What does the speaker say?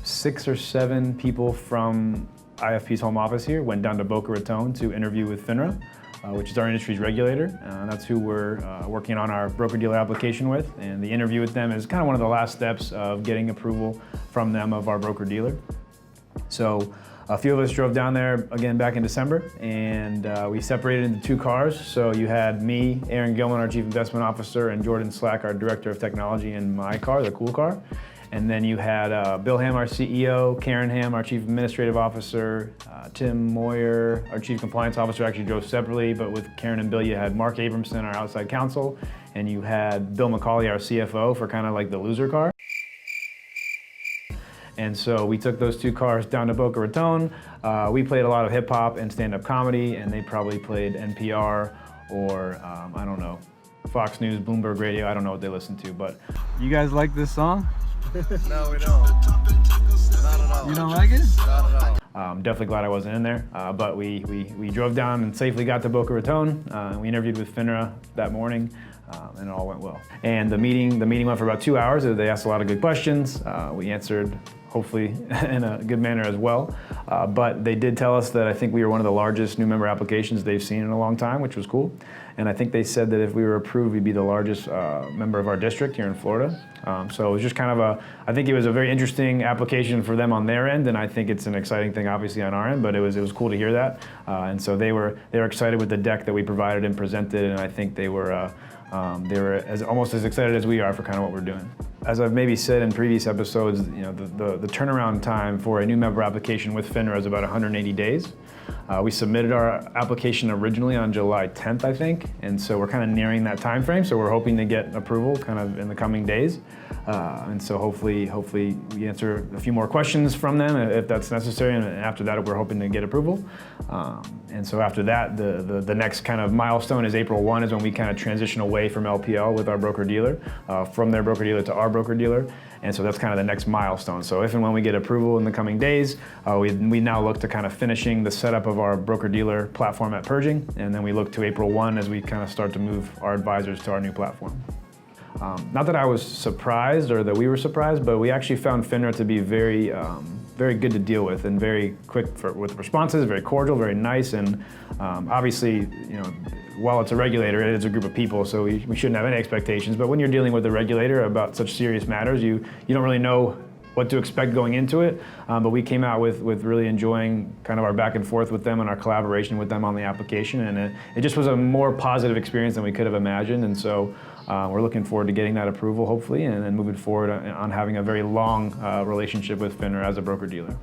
Six or seven people from IFP's home office here went down to Boca Raton to interview with FINRA, which is our industry's regulator. That's who we're working on our broker-dealer application with. And the interview with them is kind of one of the last steps of getting approval from them of our broker-dealer. So a few of us drove down there again back in December, and we separated into two cars. So you had me, Aaron Gilman, our Chief Investment Officer, and Jordan Slack, our Director of Technology, in my car, the cool car. And then you had Bill Ham, our CEO, Karen Ham, our Chief Administrative Officer, Tim Moyer, our Chief Compliance Officer, actually drove separately, but with Karen and Bill you had Mark Abramson, our outside counsel, and you had Bill McCauley, our CFO, for kind of like the loser car. And so we took those two cars down to Boca Raton. We played a lot of hip hop and stand-up comedy, and they probably played NPR or, I don't know, Fox News, Bloomberg Radio, I don't know what they listen to, but. You guys like this song? No, we don't. Not at all. You don't like it? Not at all. Definitely glad I wasn't in there, but we drove down and safely got to Boca Raton. We interviewed with FINRA that morning, and it all went well. And the meeting went for about 2 hours. They asked a lot of good questions. We answered, hopefully, in a good manner as well. But they did tell us that I think we were one of the largest new member applications they've seen in a long time, which was cool. And I think they said that if we were approved, we'd be the largest member of our district here in Florida. So it was just kind of I think it was a very interesting application for them on their end, and I think it's an exciting thing obviously on our end, but it was cool to hear that. And so they were excited with the deck that we provided and presented, and I think they were almost as excited as we are for kind of what we're doing. As I've maybe said in previous episodes, you know, the turnaround time for a new member application with FINRA is about 180 days. We submitted our application originally on July 10th, I think, and so we're kind of nearing that time frame, so we're hoping to get approval kind of in the coming days. And so hopefully we answer a few more questions from them if that's necessary, and after that we're hoping to get approval. And so after that, the next kind of milestone is April 1 is when we kind of transition away from LPL with our broker-dealer, from their broker-dealer to our broker-dealer. And so that's kind of the next milestone. So if and when we get approval in the coming days, we now look to kind of finishing the setup of our broker-dealer platform at purging, and then we look to April 1 as we kind of start to move our advisors to our new platform. Not that I was surprised or that we were surprised, but we actually found FINRA to be very good to deal with and very quick with responses, very cordial, very nice, and obviously, you know, while it's a regulator, it is a group of people, so we shouldn't have any expectations. But when you're dealing with a regulator about such serious matters, you don't really know what to expect going into it. But we came out with really enjoying kind of our back and forth with them and our collaboration with them on the application, and it just was a more positive experience than we could have imagined. And so we're looking forward to getting that approval, hopefully, and then moving forward on having a very long relationship with FINRA as a broker-dealer.